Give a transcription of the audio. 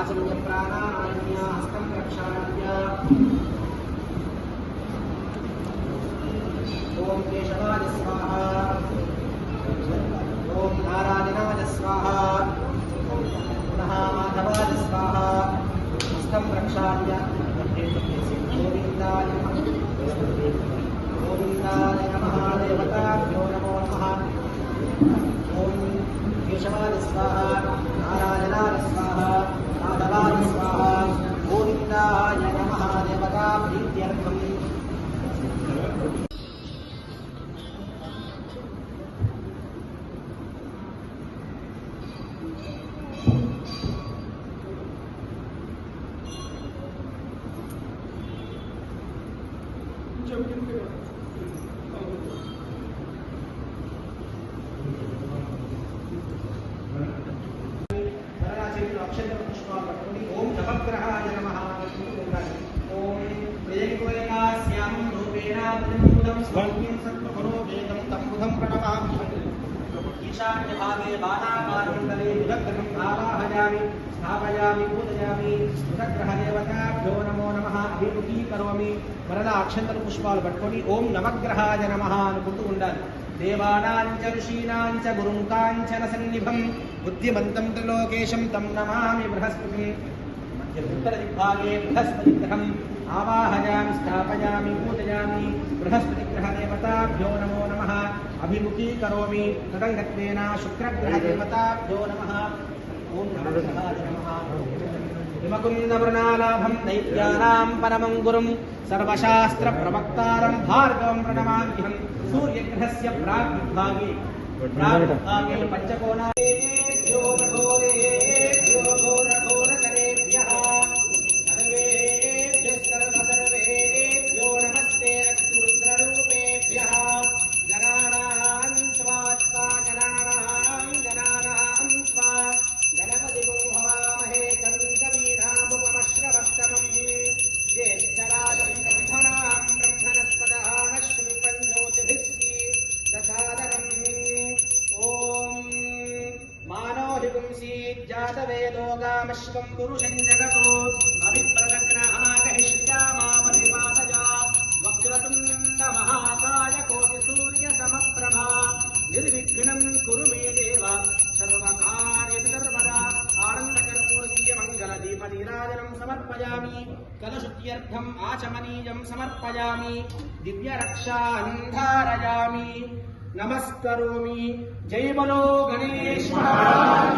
आचम्य प्राणान्य हस्तं रक्षान्य ओम केशवाय स्वाहा ओम नारायणाय स्वाहा पुनः माधवाय स्वाहा हस्तं रक्षान्य गोविन्दाय नमः देवताभ्यो नमो नमः ओम केशवाय स्वाहा नारायणाय स्वाहा माधवाय स्वाहा गोविन्दाय नमः देवताभ्यर्थम् ओम नवग्रहाय नमः ओम प्रियंकोयकास्यां रूपेण बुद्धं स्वामिं सत्त्वगुरो वेदं तं बुधं प्रणमामि ईशान्य भागे बाणाकारमण्डले बुधग्रहं आवाहयामि स्थापयामि पूजयामि बुधग्रहदेवताभ्यो नमो नमः अभिमुखीकरोमि మరలా అక్షంతల పుష్పాలు పట్టుకొని ఓం నవగ్రహాయ నమః అనుకుంటూ ఉండాలి. దేవానాంచ ఋషీనాంచ గురుం కాంచన సన్నిభం బుద్ధిమంతం త్రిలోకేశం తం నమామి బృహస్పతిం మధ్య ఉత్తర దిగ్భాగే బృహస్పతి గ్రహం ఆవాహయామి స్థాపయామి పూజయామి బృహస్పతి గ్రహ దేవతాభ్యో నమో నమః అభిముఖీకరోమి తదంగత్వేన శుక్రగ్రహ దేవతాభ్యో నమః ఓం నవగ్రహాయ నమః हिमकुन्दवृणालाभं दैत्यानां परमं गुरुं सर्वशास्त्र प्रवक्तारं भार्गवं प्रणमाम्यहं सूर्यग्रहस्य प्राग्भागे पञ्चकोणाभ्यो सर्वेभ्यो नमस्ते अस्तु रुद्ररूपेभ्यः गणानां स्वात्मा गणानां स्वा गणपतिगुं हवामहे कविरामुपमश्रवस्तमम् ज्येष्ठराजं ब्रह्मणां ब्रह्मणस्पदानश्वन्पञ्चोतिभिः दशादरम् ॐ मानोऽधिपुंसीज्जातवेदो गामश्वं पुरुषं जगतो अभिप्रदग्नहाकहिष्यामामधिपातया वक्रतुण्डमहाकाय कोटिसूर्यसमप्रभा निर्विघ्नं कुरु मे देव सर्वकार्येषु सर्वदा आनन्दकर्पूरदीयमङ्गलदीपनीराजनं समर्पयामि कलशुद्ध्यर्थम् आचमनीयं समर्पयामि दिव्यरक्षां धारयामि नमस्करोमि जय बोलो गणेश महाराज।